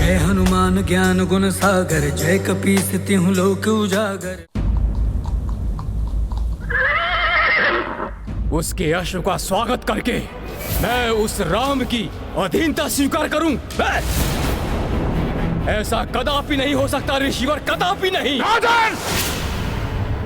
जय हनुमान ज्ञान गुण सागर, जय कपीस तिहुँ लोक उजागर। उसके अश्व का स्वागत करके मैं उस राम की अधीनता स्वीकार करूं? ऐसा कदापि नहीं हो सकता ऋषिवर, कदापि नहीं। राजन,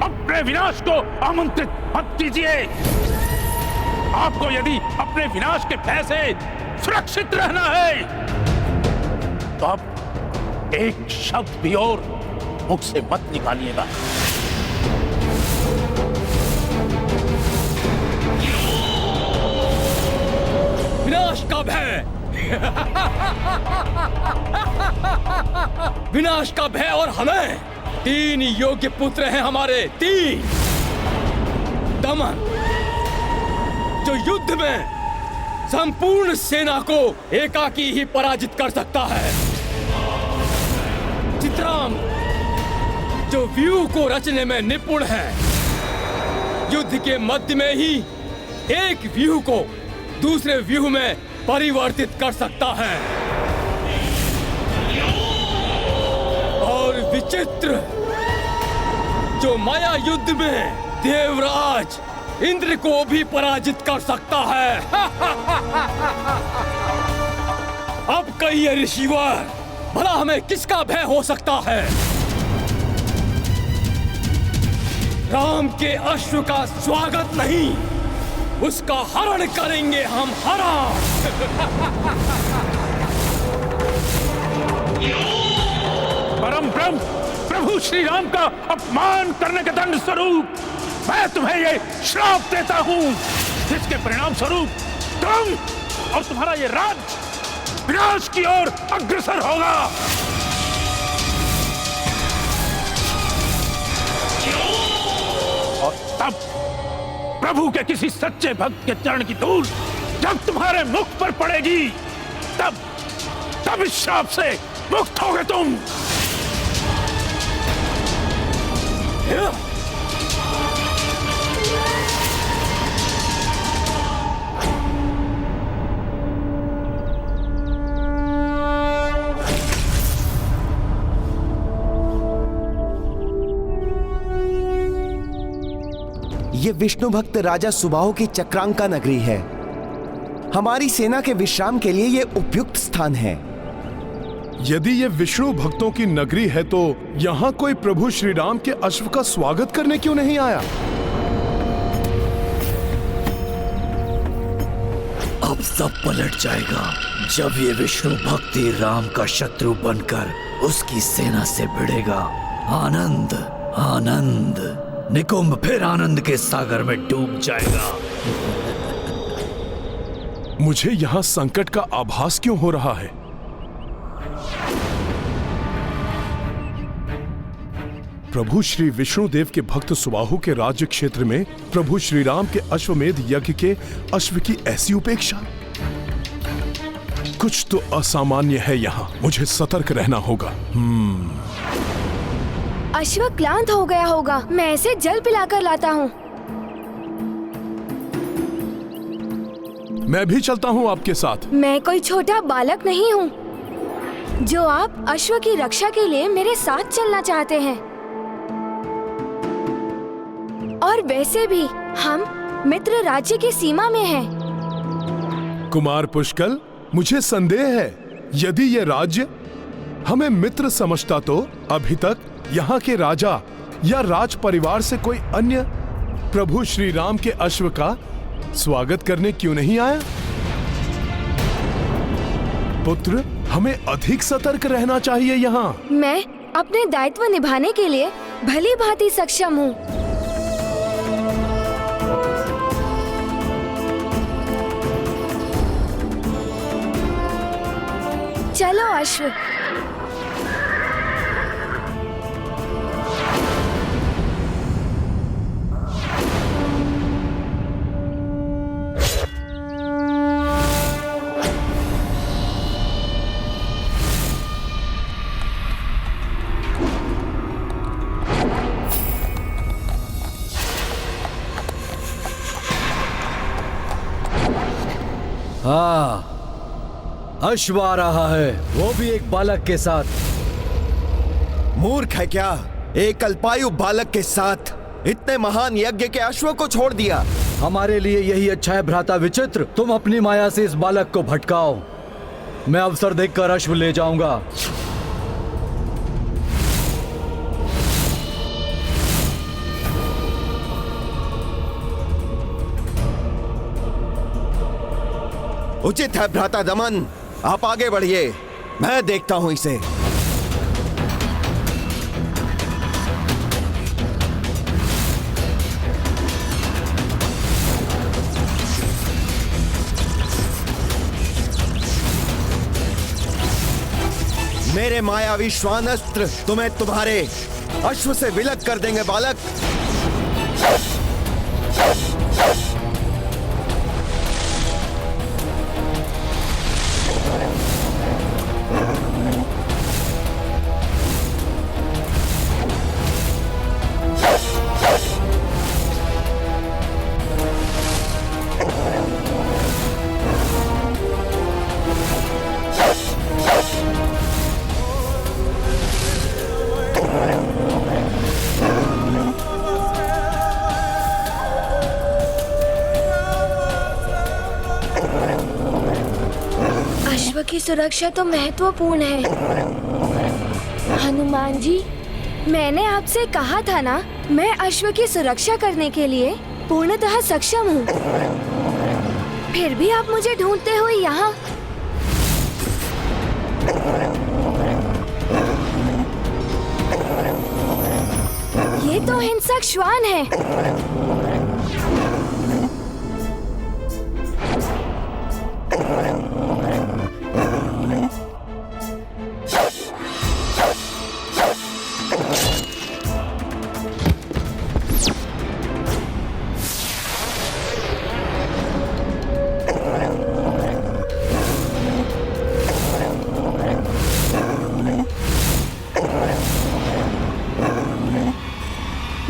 अपने विनाश को आमंत्रित मत कीजिए। आपको यदि अपने विनाश के भय से सुरक्षित रहना है तो आप एक शब्द भी और मुख से मत निकालिएगा। विनाश का भय विनाश का भय, और हमें 3 योग्य पुत्र हैं हमारे, 3। दमन, जो युद्ध में संपूर्ण सेना को एकाकी ही पराजित कर सकता है। चित्रांग, जो व्यूह को रचने में निपुण है, युद्ध के मध्य में ही एक व्यूह को दूसरे व्यूह में परिवर्तित कर सकता है। और विचित्र, जो माया युद्ध में देवराज इंद्र को भी पराजित कर सकता है। अब कहिए ऋषिवर, भला हमें किसका भय हो सकता है? राम के अश्व का स्वागत नहीं, उसका हरण करेंगे हम, हरण। परम ब्रह्म प्रभु श्री राम का अपमान करने के दंड स्वरूप मैं तुम्हें ये श्राप देता हूँ, जिसके परिणाम स्वरूप तुम और तुम्हारा ये राज्य विनाश की ओर अग्रसर होगा। और तब प्रभु के किसी सच्चे भक्त के चरण की धूल जब तुम्हारे मुख पर पड़ेगी, तब इस श्राप से मुक्त होगे तुम। ये विष्णु भक्त राजा सुबाहु की चक्रांका नगरी है। हमारी सेना के विश्राम के लिए ये उपयुक्त स्थान है। यदि ये विष्णु भक्तों की नगरी है तो यहाँ कोई प्रभु श्री राम के अश्व का स्वागत करने क्यों नहीं आया? अब सब पलट जाएगा जब ये विष्णु भक्ति राम का शत्रु बनकर उसकी सेना से भिड़ेगा। आनंद आनंद, निकुंभ फिर आनंद के सागर में डूब जाएगा। मुझे यहाँ संकट का आभास क्यों हो रहा है? प्रभु श्री विष्णुदेव के भक्त सुबाहु के राज्य क्षेत्र में प्रभु श्री राम के अश्वमेध यज्ञ के अश्व की ऐसी उपेक्षा। कुछ तो असामान्य है यहाँ, मुझे सतर्क रहना होगा। अश्व क्लांत हो गया होगा, मैं इसे जल पिलाकर लाता हूँ। मैं भी चलता हूँ आपके साथ। मैं कोई छोटा बालक नहीं हूँ जो आप अश्व की रक्षा के लिए मेरे साथ चलना चाहते हैं। और वैसे भी हम मित्र राज्य की सीमा में हैं। कुमार पुष्कल, मुझे संदेह है यदि ये राज्य हमें मित्र समझता तो अभी तक यहाँ के राजा या राज परिवार से कोई अन्य प्रभु श्री राम के अश्व का स्वागत करने क्यों नहीं आया? पुत्र, हमें अधिक सतर्क रहना चाहिए यहाँ। मैं अपने दायित्व निभाने के लिए भली भांति सक्षम हूँ। चलो अश्व। अश्व आ रहा है, वो भी एक बालक के साथ। मूर्ख है क्या? एक अल्पायु बालक के साथ इतने महान यज्ञ के अश्व को छोड़ दिया। हमारे लिए यही अच्छा है भ्राता विचित्र। तुम अपनी माया से इस बालक को भटकाओ, मैं अवसर देखकर अश्व ले जाऊंगा। उचित है भ्राता दमन, आप आगे बढ़िए, मैं देखता हूं इसे। मेरे मायावी श्वान अस्त्र तुम्हें तुम्हारे अश्व से विलग कर देंगे बालक। अश्व की सुरक्षा तो महत्वपूर्ण है। हनुमान जी, मैंने आपसे कहा था ना, मैं अश्व की सुरक्षा करने के लिए पूर्णतः सक्षम हूँ। फिर भी आप मुझे ढूंढते हुए यहाँ। ये तो हिंसक श्वान है।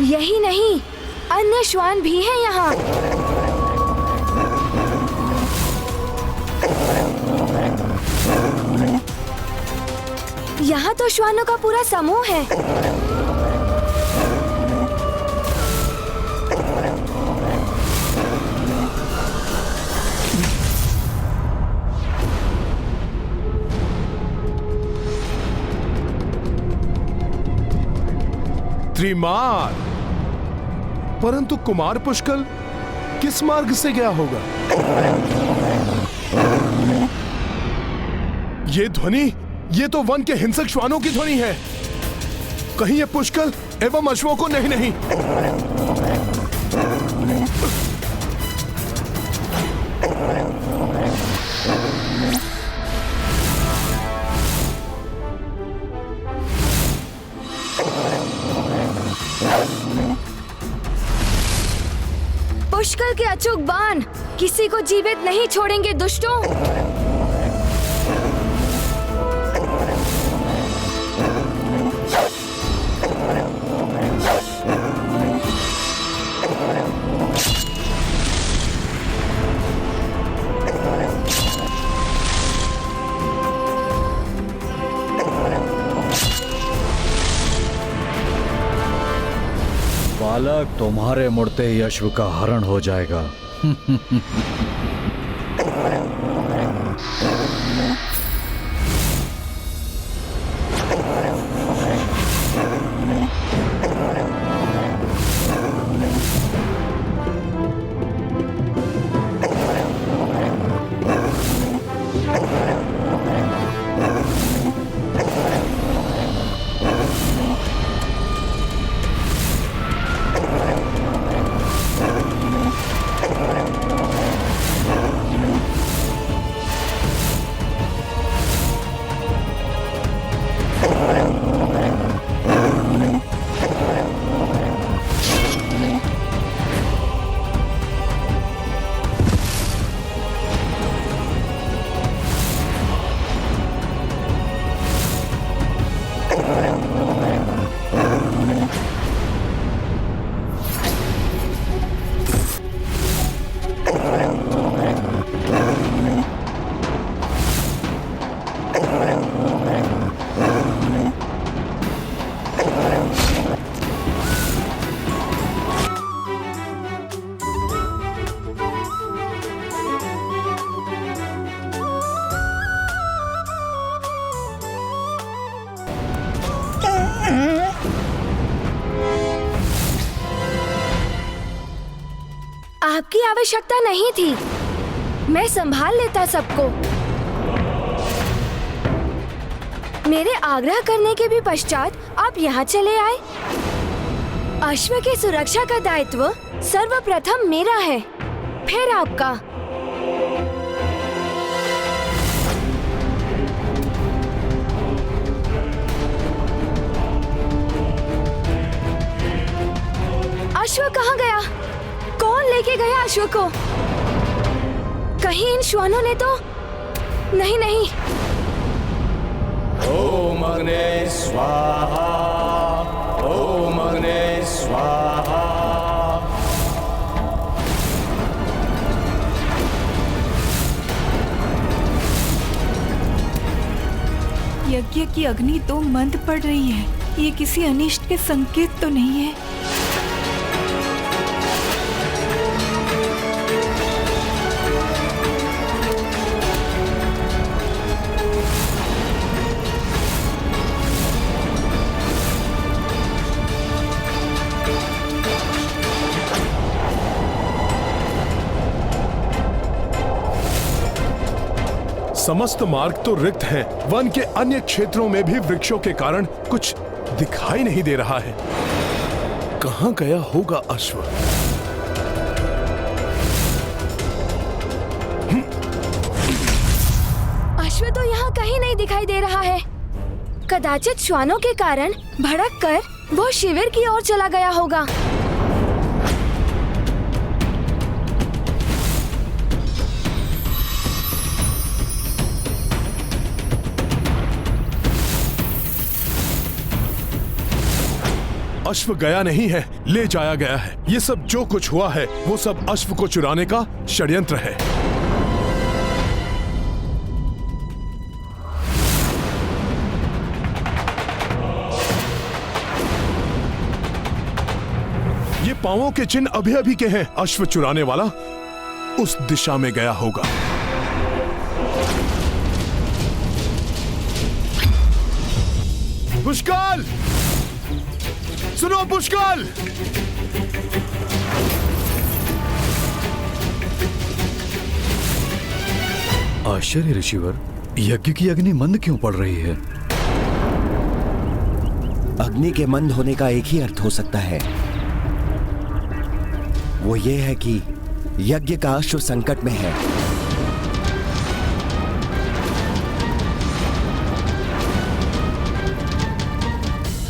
यही नहीं, अन्य श्वान भी हैं यहाँ। यहाँ तो श्वानों का पूरा समूह है। त्रिमार, परंतु कुमार पुष्कल किस मार्ग से गया होगा? ये ध्वनि, ये तो वन के हिंसक श्वानों की ध्वनि है। कहीं ये पुष्कल एवं अश्वों को नहीं। पुष्कर के अचूक बाण किसी को जीवित नहीं छोड़ेंगे दुष्टों। बालक, तुम्हारे मुड़ते ही अश्व का हरण हो जाएगा। आपकी आवश्यकता नहीं थी। मैं संभाल लेता सबको। मेरे आग्रह करने के भी पश्चात आप यहाँ चले आए। अश्व की सुरक्षा का दायित्व सर्वप्रथम मेरा है, फिर आपका। अश्व कहाँ गया? कौन लेके गया अश्व को? कहीं इन श्वानों ने तो नहीं। ओम अग्ने स्वाहा, ओम अग्ने स्वाहा। यज्ञ की अग्नि तो मंद पड़ रही है। ये किसी अनिष्ट के संकेत तो नहीं है? समस्त मार्ग तो रिक्त हैं। वन के अन्य क्षेत्रों में भी वृक्षों के कारण कुछ दिखाई नहीं दे रहा है। कहां गया होगा अश्व? अश्व तो यहाँ कहीं नहीं दिखाई दे रहा है। कदाचित श्वानों के कारण भड़क कर वो शिविर की ओर चला गया होगा। अश्व गया नहीं है, ले जाया गया है। ये सब जो कुछ हुआ है वो सब अश्व को चुराने का षड्यंत्र है। ये पांवों के चिन्ह अभी अभी के हैं। अश्व चुराने वाला उस दिशा में गया होगा। पुष्कल, सुनो पुष्कल! आश्चर्य ऋषिवर, यज्ञ की अग्नि मंद क्यों पड़ रही है? अग्नि के मंद होने का एक ही अर्थ हो सकता है। वो ये है कि यज्ञ का अश्व संकट में है।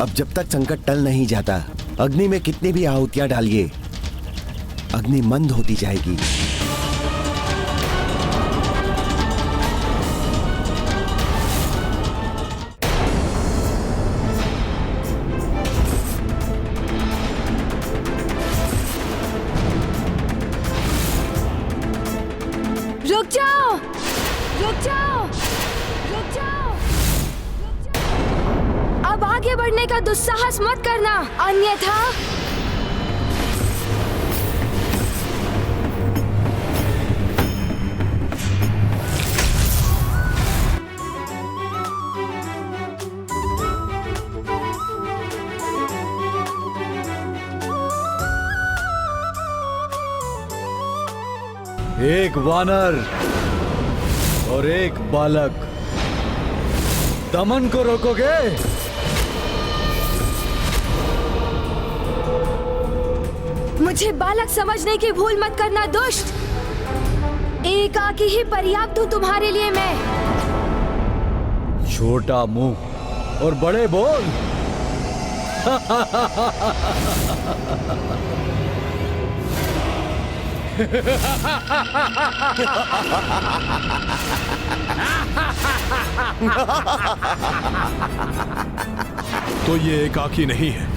अब जब तक संकट टल नहीं जाता, अग्नि में कितनी भी आहुतियां डालिए, अग्नि मंद होती जाएगी। रुक जाओ, रुक जाओ, रुक जाओ, रुक जाओ। अब आगे बढ़ने का दुस्साहस मत करना, अन्यथा एक वानर और एक बालक, दमन को रोकोगे? मुझे बालक समझने की भूल मत करना दुष्ट। एकाकी ही पर्याप्त हूँ तुम्हारे लिए मैं। छोटा मुंह और बड़े बोल। तो ये एकाकी नहीं है,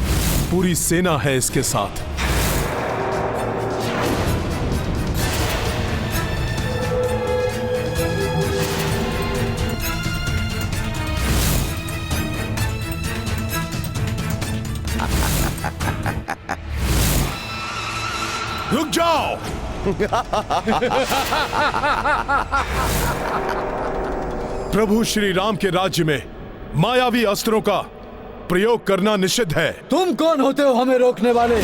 पूरी सेना है इसके साथ। रुक जाओ! प्रभु श्री राम के राज्य में मायावी अस्त्रों का प्रयोग करना निषिद्ध है। तुम कौन होते हो हमें रोकने वाले?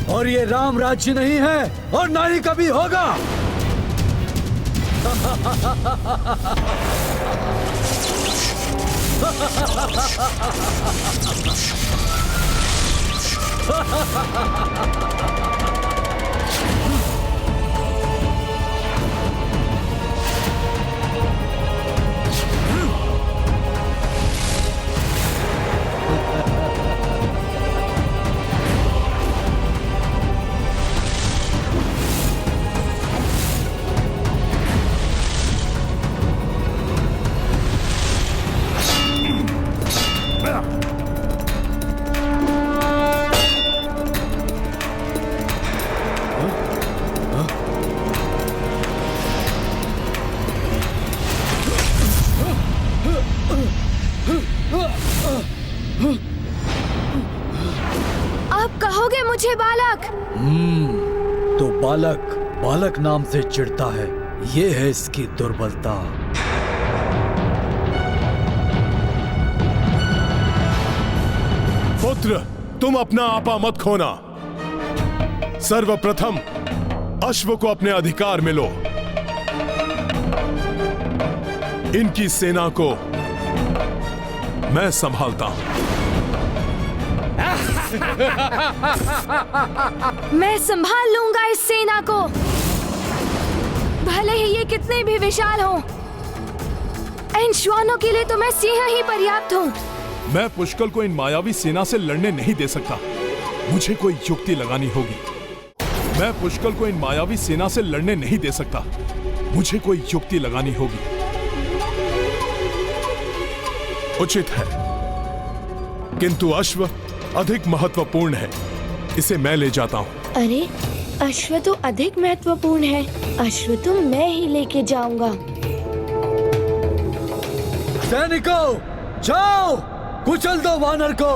और ये राम राज्य नहीं है और ना ही कभी होगा। आप कहोगे मुझे बालक? तो बालक बालक नाम से चिढ़ता है, ये है इसकी दुर्बलता। पुत्र, तुम अपना आपा मत खोना। सर्वप्रथम अश्व को अपने अधिकार में लो। इनकी सेना को मैं संभालता हूं। मैं संभाल लूंगा इस सेना को, भले ही ये कितने भी विशाल हो। इन श्वानों के लिए तो मैं सिंह ही पर्याप्त हूँ। मैं पुष्कल को इन मायावी सेना से लड़ने नहीं दे सकता। मुझे कोई युक्ति लगानी होगी। मैं पुष्कल को इन मायावी सेना से लड़ने नहीं दे सकता। मुझे कोई युक्ति लगानी होगी। उचित है, किंतु अश्व अधिक महत्वपूर्ण है। इसे मैं ले जाता हूँ। अरे, अश्व तो अधिक महत्वपूर्ण है। अश्व तो मैं ही लेके जाऊंगा। सैनिकों, जाओ, कुचल दो वानर को।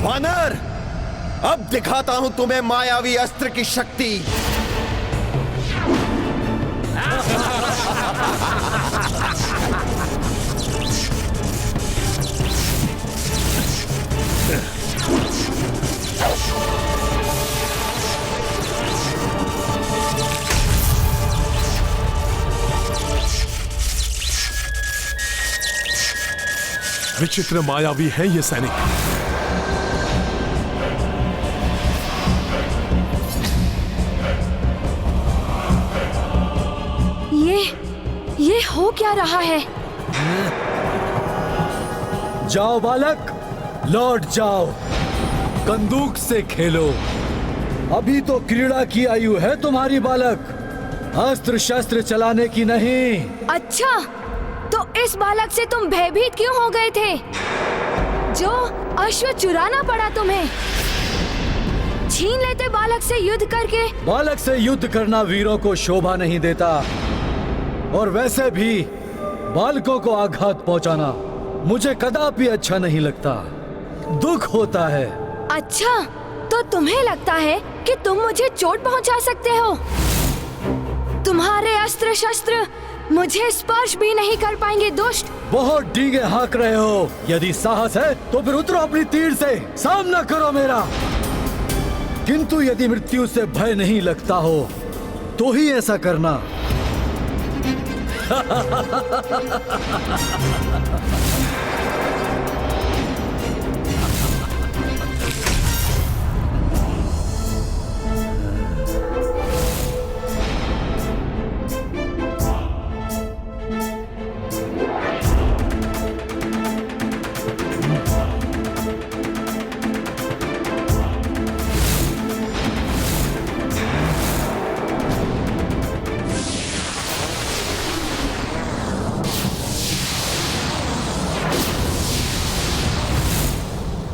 वानर, अब दिखाता हूं तुम्हें मायावी अस्त्र की शक्ति। विचित्र मायावी है ये सैनिक। ये हो क्या रहा है? जाओ बालक, लौट जाओ, बंदूक से खेलो। अभी तो क्रीड़ा की आयु है तुम्हारी बालक, अस्त्र शस्त्र चलाने की नहीं। अच्छा, तो इस बालक से तुम भयभीत क्यों हो गए थे? जो अश्व चुराना पड़ा तुम्हें। छीन लेते बालक से युद्ध करके। बालक से युद्ध करना वीरों को शोभा नहीं देता, और वैसे भी बालकों को आघात पहुंचाना मुझे कदापि अच्छा नहीं लगता। दुख होता है। अच्छा, तो तुम्हें लगता है कि तुम मुझे चोट पहुंचा सकते हो? तुम्हारे अस्त्र शस्त्र मुझे स्पर्श भी नहीं कर पाएंगे दुष्ट। बहुत डींगे हाँक रहे हो। यदि साहस है तो फिर उतरो अपनी तीर से, सामना करो मेरा। किंतु यदि मृत्यु से भय नहीं लगता हो तो ही ऐसा करना।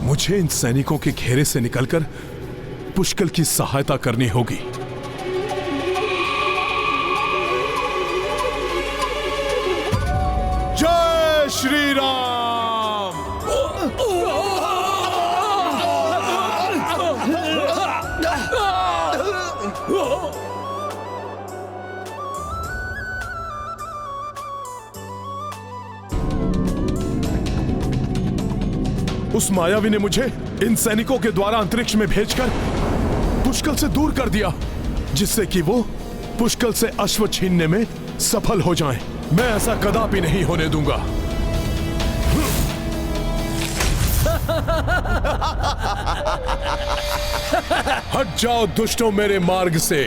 मुझे इन सैनिकों के घेरे से निकलकर पुष्कल की सहायता करनी होगी। जय श्री राम। उस मायावी ने मुझे इन सैनिकों के द्वारा अंतरिक्ष में भेजकर पुष्कल से दूर कर दिया, जिससे कि वो पुष्कल से अश्व छीनने में सफल हो जाएं। मैं ऐसा कदापि नहीं होने दूंगा। हट जाओ दुष्टों मेरे मार्ग से।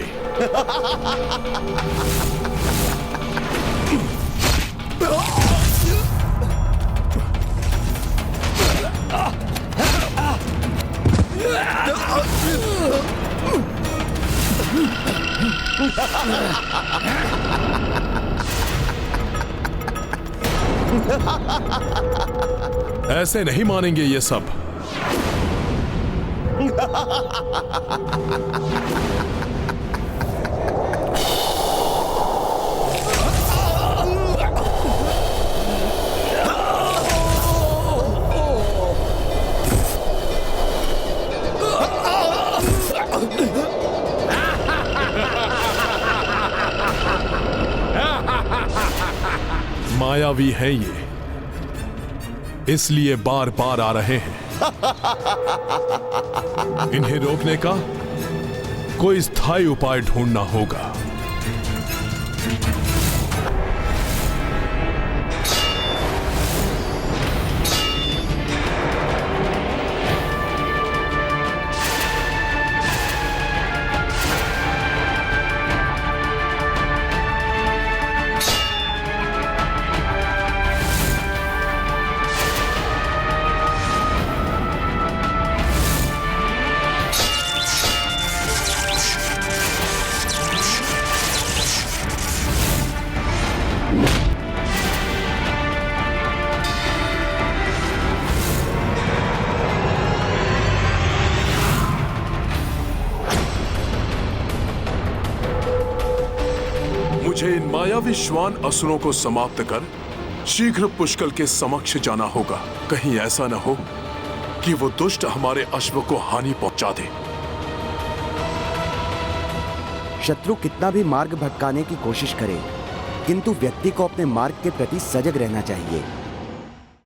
ऐसे नहीं मानेंगे ये सब। मायावी हैं ये, इसलिए बार बार आ रहे हैं। इन्हें रोकने का कोई स्थायी उपाय ढूंढना होगा। मुझे इन मायावी श्वान असुरों को समाप्त कर शीघ्र पुष्कल के समक्ष जाना होगा। कहीं ऐसा न हो कि वो दुष्ट हमारे अश्व को हानि पहुंचा दे। शत्रु कितना भी मार्ग भटकाने की कोशिश करे, किंतु व्यक्ति को अपने मार्ग के प्रति सजग रहना चाहिए।